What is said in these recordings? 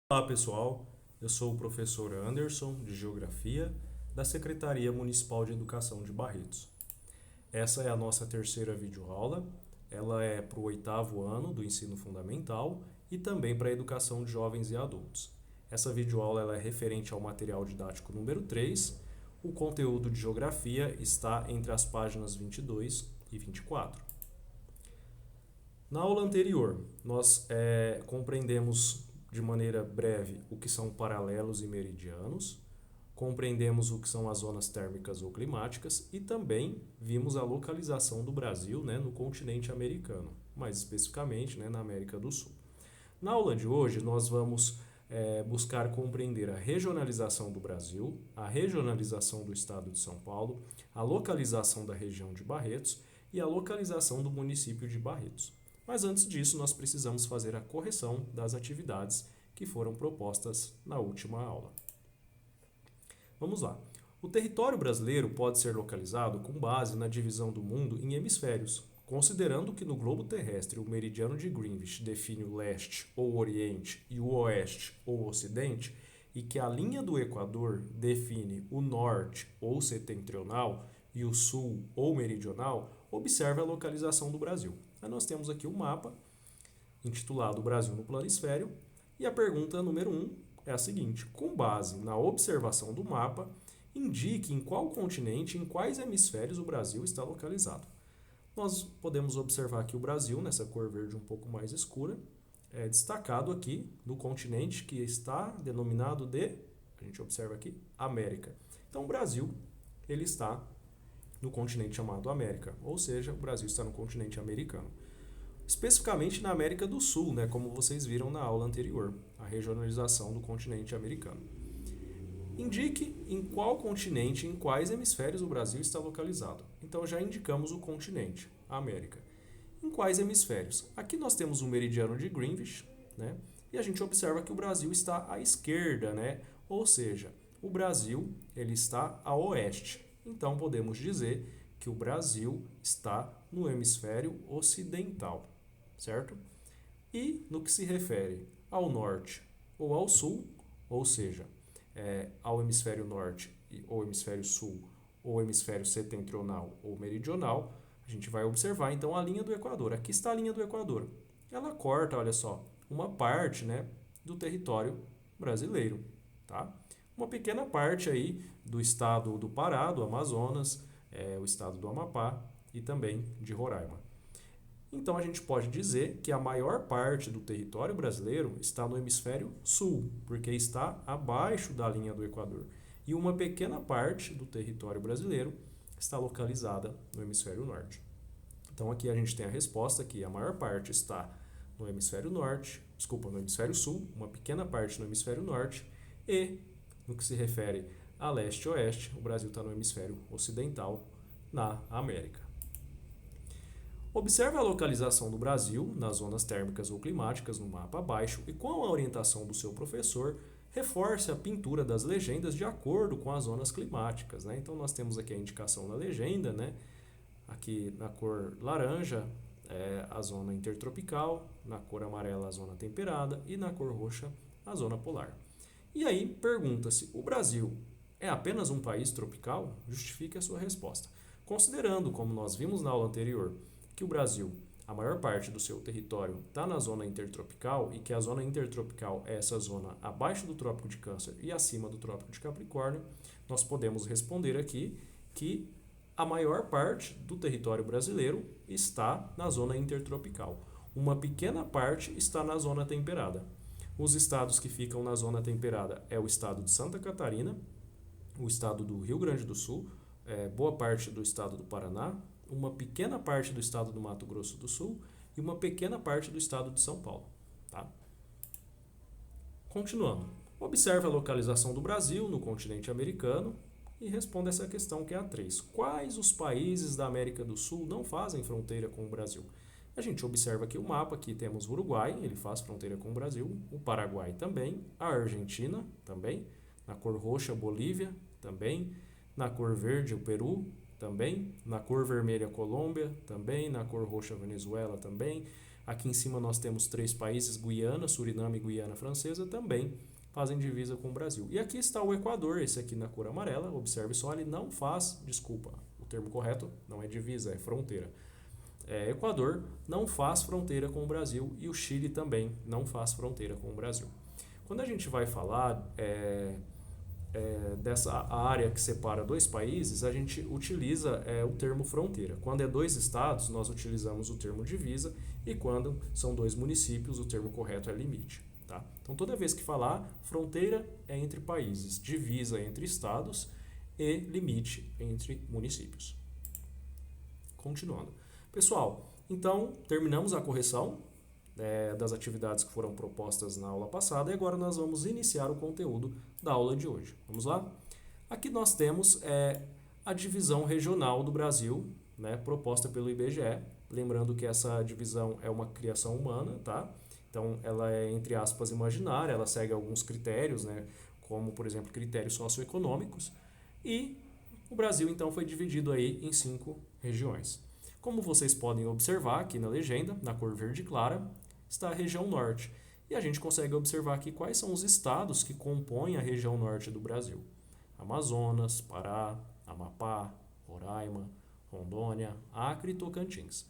Olá pessoal, eu sou o professor Anderson de Geografia da Secretaria Municipal de Educação de Barretos. Essa é a nossa terceira videoaula, ela é para o oitavo ano do ensino fundamental e também para a educação de jovens e adultos. Essa videoaula ela é referente ao material didático número 3. O conteúdo de Geografia está entre as páginas 22 e 24. Na aula anterior, nós compreendemos de maneira breve o que são paralelos e meridianos, compreendemos o que são as zonas térmicas ou climáticas e também vimos a localização do Brasil, no continente americano, mais especificamente, na América do Sul. Na aula de hoje, nós vamos buscar compreender a regionalização do Brasil, a regionalização do estado de São Paulo, a localização da região de Barretos e a localização do município de Barretos. Mas antes disso, nós precisamos fazer a correção das atividades que foram propostas na última aula. Vamos lá. O território brasileiro pode ser localizado com base na divisão do mundo em hemisférios, considerando que no globo terrestre o meridiano de Greenwich define o leste ou o oriente e o oeste ou o ocidente, e que a linha do Equador define o norte ou setentrional e o sul ou meridional, observe a localização do Brasil. Aí nós temos aqui um mapa intitulado Brasil no Planisfério e a pergunta número 1 é a seguinte: com base na observação do mapa, indique em qual continente, em quais hemisférios o Brasil está localizado. Nós podemos observar aqui o Brasil, nessa cor verde um pouco mais escura, destacado aqui no continente que está denominado de, a gente observa aqui, América. Então o Brasil, ele está no continente chamado América, ou seja, o Brasil está no continente americano. Especificamente na América do Sul, como vocês viram na aula anterior, a regionalização do continente americano. Indique em qual continente, em quais hemisférios o Brasil está localizado. Então já indicamos o continente, a América. Em quais hemisférios? Aqui nós temos o meridiano de Greenwich, e a gente observa que o Brasil está à esquerda, ou seja, o Brasil ele está a oeste. Então podemos dizer que o Brasil está no hemisfério ocidental, certo? E no que se refere ao norte ou ao sul, ou seja, ao hemisfério norte ou hemisfério sul ou hemisfério setentrional ou meridional, a gente vai observar então a linha do Equador. Aqui está a linha do Equador. Ela corta, olha só, uma parte do território brasileiro, tá? Uma pequena parte aí do estado do Pará, do Amazonas, o estado do Amapá e também de Roraima. Então a gente pode dizer que a maior parte do território brasileiro está no hemisfério sul, porque está abaixo da linha do Equador. E uma pequena parte do território brasileiro está localizada no hemisfério norte. Então aqui a gente tem a resposta que a maior parte está no hemisfério norte, no hemisfério sul, uma pequena parte no hemisfério norte e no que se refere a leste e oeste, o Brasil está no hemisfério ocidental, na América. Observe a localização do Brasil nas zonas térmicas ou climáticas no mapa abaixo e, com a orientação do seu professor, reforce a pintura das legendas de acordo com as zonas climáticas. Então, nós temos aqui a indicação da legenda, aqui na cor laranja a zona intertropical, na cor amarela a zona temperada e na cor roxa a zona polar. E aí pergunta-se, o Brasil é apenas um país tropical? Justifique a sua resposta. Considerando, como nós vimos na aula anterior, que o Brasil, a maior parte do seu território está na zona intertropical e que a zona intertropical é essa zona abaixo do Trópico de Câncer e acima do Trópico de Capricórnio, nós podemos responder aqui que a maior parte do território brasileiro está na zona intertropical. Uma pequena parte está na zona temperada. Os estados que ficam na zona temperada é o estado de Santa Catarina, o estado do Rio Grande do Sul, boa parte do estado do Paraná, uma pequena parte do estado do Mato Grosso do Sul e uma pequena parte do estado de São Paulo. Tá? Continuando. Observe a localização do Brasil no continente americano e responda essa questão que é a 3. Quais os países da América do Sul não fazem fronteira com o Brasil? A gente observa aqui o mapa, aqui temos o Uruguai, ele faz fronteira com o Brasil, o Paraguai também, a Argentina também, na cor roxa Bolívia também, na cor verde o Peru também, na cor vermelha Colômbia também, na cor roxa Venezuela também, Aqui em cima nós temos 3 países, Guiana, Suriname e Guiana Francesa, também fazem divisa com o Brasil. E aqui está o Equador, esse aqui na cor amarela, observe só, ele não faz, desculpa, o termo correto não é divisa, é fronteira. Equador não faz fronteira com o Brasil e o Chile também não faz fronteira com o Brasil. Quando a gente vai falar dessa área que separa 2 países, a gente utiliza o termo fronteira. Quando é 2 estados, nós utilizamos o termo divisa, e quando são 2 municípios, o termo correto é limite. Tá? Então, toda vez que falar, fronteira é entre países, divisa entre estados e limite entre municípios. Continuando. Pessoal, então terminamos a correção das atividades que foram propostas na aula passada e agora nós vamos iniciar o conteúdo da aula de hoje. Vamos lá? Aqui nós temos a divisão regional do Brasil, né, proposta pelo IBGE. Lembrando que essa divisão é uma criação humana, tá? Então, ela é, entre aspas, imaginária, ela segue alguns critérios, né, como, por exemplo, critérios socioeconômicos. E o Brasil, então, foi dividido aí em 5 regiões. Como vocês podem observar aqui na legenda, na cor verde clara, está a região norte. E a gente consegue observar aqui quais são os estados que compõem a região norte do Brasil. Amazonas, Pará, Amapá, Roraima, Rondônia, Acre e Tocantins.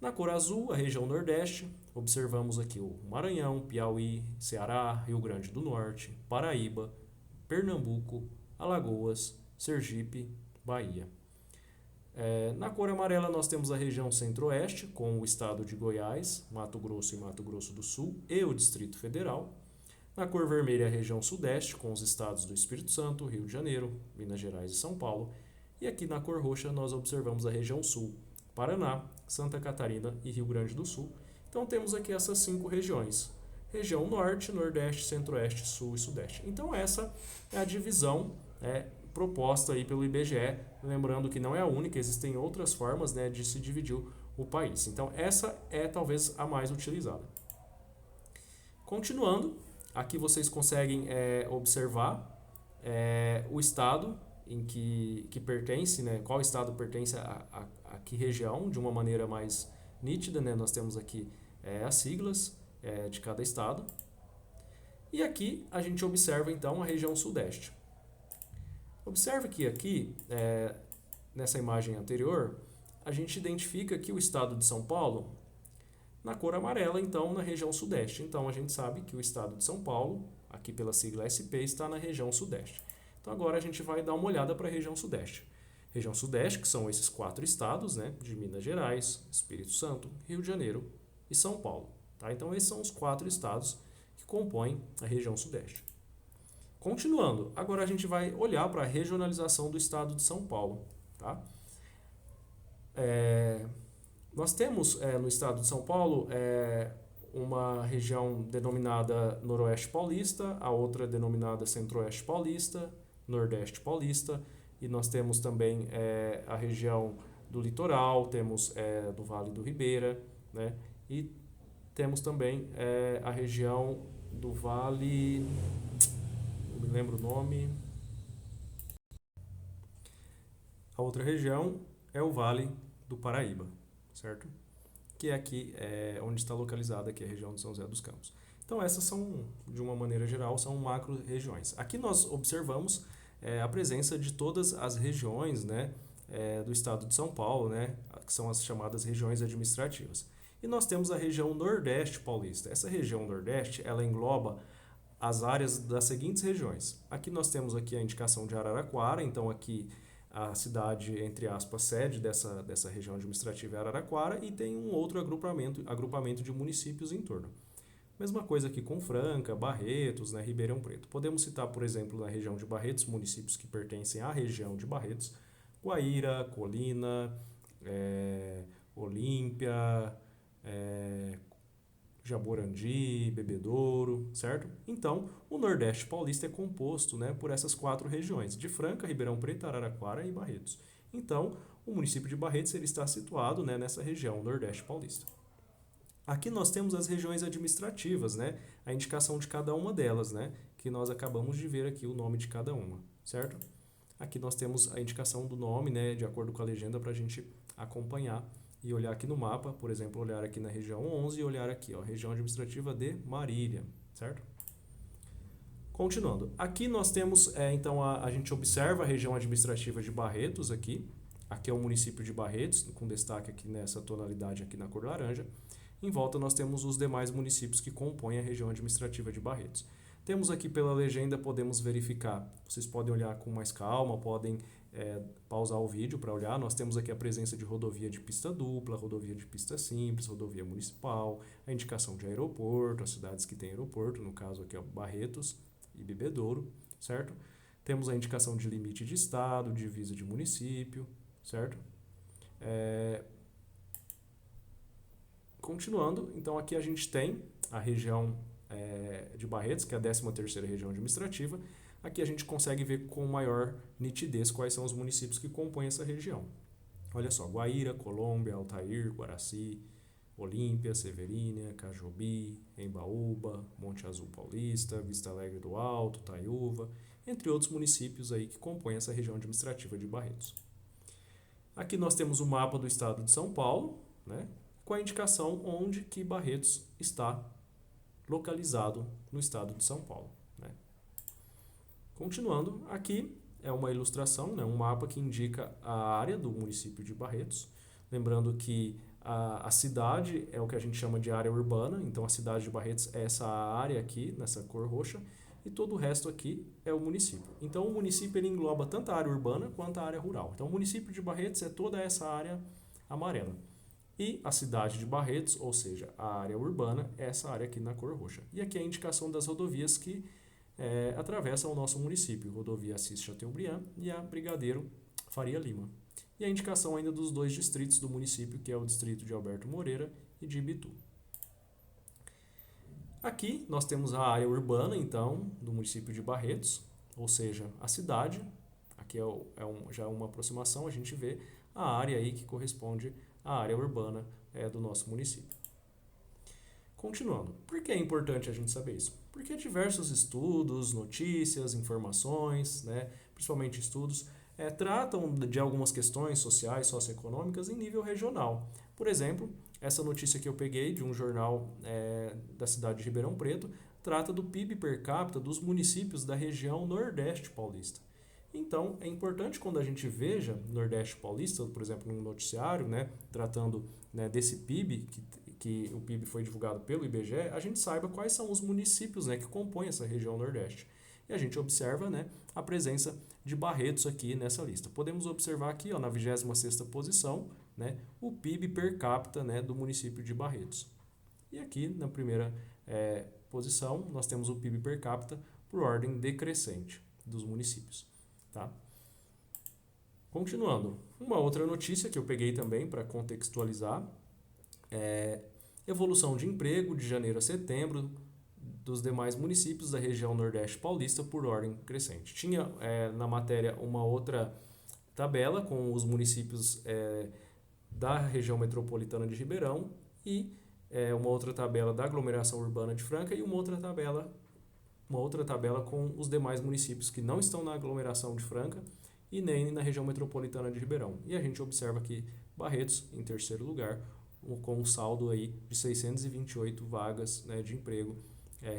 Na cor azul, a região nordeste, observamos aqui o Maranhão, Piauí, Ceará, Rio Grande do Norte, Paraíba, Pernambuco, Alagoas, Sergipe, Bahia. Na cor amarela nós temos a região centro-oeste, com o estado de Goiás, Mato Grosso e Mato Grosso do Sul e o Distrito Federal. Na cor vermelha a região sudeste, com os estados do Espírito Santo, Rio de Janeiro, Minas Gerais e São Paulo. E aqui na cor roxa nós observamos a região sul, Paraná, Santa Catarina e Rio Grande do Sul. Então temos aqui essas 5 regiões. Região norte, nordeste, centro-oeste, sul e sudeste. Então essa é a divisão proposta aí pelo IBGE, lembrando que não é a única, existem outras formas, né, de se dividir o país. Então, essa é talvez a mais utilizada. Continuando, aqui vocês conseguem observar o estado em que pertence, né, qual estado pertence a que região, de uma maneira mais nítida, né, nós temos aqui as siglas de cada estado. E aqui a gente observa, então, a região sudeste. Observe que aqui, nessa imagem anterior, a gente identifica aqui o estado de São Paulo na cor amarela, então, na região sudeste. Então, a gente sabe que o estado de São Paulo, aqui pela sigla SP, está na região sudeste. Então, agora a gente vai dar uma olhada para a região sudeste. Região sudeste, que são esses 4 estados, né, de Minas Gerais, Espírito Santo, Rio de Janeiro e São Paulo. Tá? Então, esses são os 4 estados que compõem a região sudeste. Continuando, agora a gente vai olhar para a regionalização do estado de São Paulo. Tá? Nós temos no estado de São Paulo uma região denominada Noroeste Paulista, a outra denominada Centro-Oeste Paulista, Nordeste Paulista, e nós temos também a região do litoral, temos do Vale do Ribeira, né? E temos também a região do Vale... não me lembro o nome. A outra região é o Vale do Paraíba, certo? Que é aqui onde está localizada aqui a região de São José dos Campos. Então essas são, de uma maneira geral, são macro-regiões. Aqui nós observamos a presença de todas as regiões, né, do estado de São Paulo, né, que são as chamadas regiões administrativas. E nós temos a região Nordeste Paulista. Essa região Nordeste, ela engloba as áreas das seguintes regiões. Aqui nós temos aqui a indicação de Araraquara, então aqui a cidade, entre aspas, sede dessa região administrativa é Araraquara, e tem um outro agrupamento de municípios em torno. Mesma coisa aqui com Franca, Barretos, né, Ribeirão Preto. Podemos citar, por exemplo, na região de Barretos, municípios que pertencem à região de Barretos, Guaíra, Colina, Olímpia, Jaborandi, Bebedouro, certo? Então, o Nordeste Paulista é composto, né, por essas 4 regiões, de Franca, Ribeirão Preto, Araraquara e Barretos. Então, o município de Barretos ele está situado, né, nessa região, Nordeste Paulista. Aqui nós temos as regiões administrativas, né, a indicação de cada uma delas, né, que nós acabamos de ver aqui o nome de cada uma, certo? Aqui nós temos a indicação do nome, né, de acordo com a legenda, para a gente acompanhar e olhar aqui no mapa, por exemplo, olhar aqui na região 11 e olhar aqui, ó, região administrativa de Marília, certo? Continuando, aqui nós temos, então, a gente observa a região administrativa de Barretos aqui. Aqui é o município de Barretos, com destaque aqui nessa tonalidade aqui na cor laranja. Em volta nós temos os demais municípios que compõem a região administrativa de Barretos. Temos aqui pela legenda, podemos verificar, vocês podem olhar com mais calma, podem pausar o vídeo para olhar. Nós temos aqui a presença de rodovia de pista dupla, rodovia de pista simples, rodovia municipal, a indicação de aeroporto, as cidades que têm aeroporto, no caso aqui é Barretos e Bebedouro, certo? Temos a indicação de limite de estado, divisa de município, certo? Continuando, então aqui a gente tem a região de Barretos, que é a 13ª região administrativa. Aqui a gente consegue ver com maior nitidez quais são os municípios que compõem essa região. Olha só, Guaíra, Colômbia, Altair, Guaraci, Olímpia, Severínia, Cajobi, Embaúba, Monte Azul Paulista, Vista Alegre do Alto, Taiúva, entre outros municípios aí que compõem essa região administrativa de Barretos. Aqui nós temos o mapa do estado de São Paulo, né, com a indicação onde que Barretos está localizado no estado de São Paulo, né. Continuando, aqui é uma ilustração, né, um mapa que indica a área do município de Barretos. Lembrando que a cidade é o que a gente chama de área urbana, então a cidade de Barretos é essa área aqui, nessa cor roxa, e todo o resto aqui é o município. Então o município ele engloba tanto a área urbana quanto a área rural. Então o município de Barretos é toda essa área amarela. E a cidade de Barretos, ou seja, a área urbana, é essa área aqui na cor roxa. E aqui é a indicação das rodovias que atravessam o nosso município, rodovia Assis Chateaubriand e a Brigadeiro Faria Lima. E a indicação ainda dos dois distritos do município, que é o distrito de Alberto Moreira e de Ibitu. Aqui nós temos a área urbana, então, do município de Barretos, ou seja, a cidade. Aqui já é uma aproximação, a gente vê a área aí que corresponde à área urbana do nosso município. Continuando, por que é importante a gente saber isso? Porque diversos estudos, notícias, informações, né, principalmente estudos, tratam de algumas questões sociais, socioeconômicas em nível regional. Por exemplo, essa notícia que eu peguei de um jornal da cidade de Ribeirão Preto trata do PIB per capita dos municípios da região Nordeste Paulista. Então, é importante quando a gente veja Nordeste Paulista, por exemplo, num noticiário, né, tratando, né, desse PIB, que o PIB foi divulgado pelo IBGE, a gente saiba quais são os municípios, né, que compõem essa região Nordeste. E a gente observa, né, a presença de Barretos aqui nessa lista. Podemos observar aqui, ó, na 26ª posição, né, o PIB per capita, né, do município de Barretos. E aqui na primeira posição nós temos o PIB per capita por ordem decrescente dos municípios. Tá? Continuando, uma outra notícia que eu peguei também para contextualizar evolução de emprego de janeiro a setembro dos demais municípios da região Nordeste Paulista por ordem crescente. Tinha na matéria uma outra tabela com os municípios da região metropolitana de Ribeirão e uma outra tabela da aglomeração urbana de Franca e uma outra tabela com os demais municípios que não estão na aglomeração de Franca e nem na região metropolitana de Ribeirão. E a gente observa aqui Barretos em terceiro lugar, com um saldo aí de 628 vagas, né, de emprego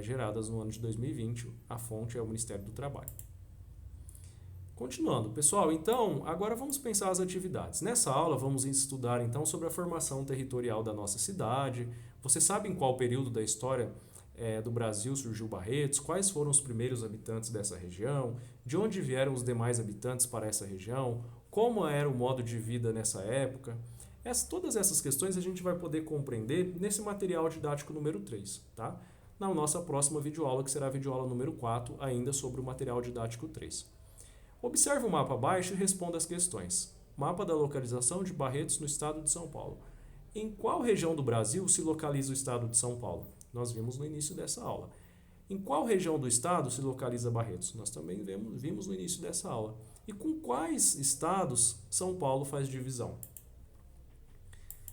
geradas no ano de 2020. A fonte é o Ministério do Trabalho. Continuando, pessoal, então, agora vamos pensar as atividades. Nessa aula vamos estudar então sobre a formação territorial da nossa cidade. Você sabe em qual período da história do Brasil surgiu Barretos? Quais foram os primeiros habitantes dessa região? De onde vieram os demais habitantes para essa região? Como era o modo de vida nessa época? Todas essas questões a gente vai poder compreender nesse material didático número 3, tá? Na nossa próxima videoaula, que será a videoaula número 4, ainda sobre o material didático 3. Observe o mapa abaixo e responda as questões. Mapa da localização de Barretos no estado de São Paulo. Em qual região do Brasil se localiza o estado de São Paulo? Nós vimos no início dessa aula. Em qual região do estado se localiza Barretos? Nós também vimos no início dessa aula. E com quais estados São Paulo faz divisão?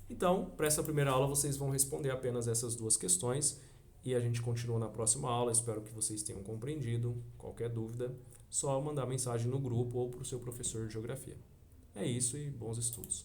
Então, para essa primeira aula, vocês vão responder apenas essas duas questões e a gente continua na próxima aula. Espero que vocês tenham compreendido. Qualquer dúvida, só mandar mensagem no grupo ou para o seu professor de geografia. É isso e bons estudos.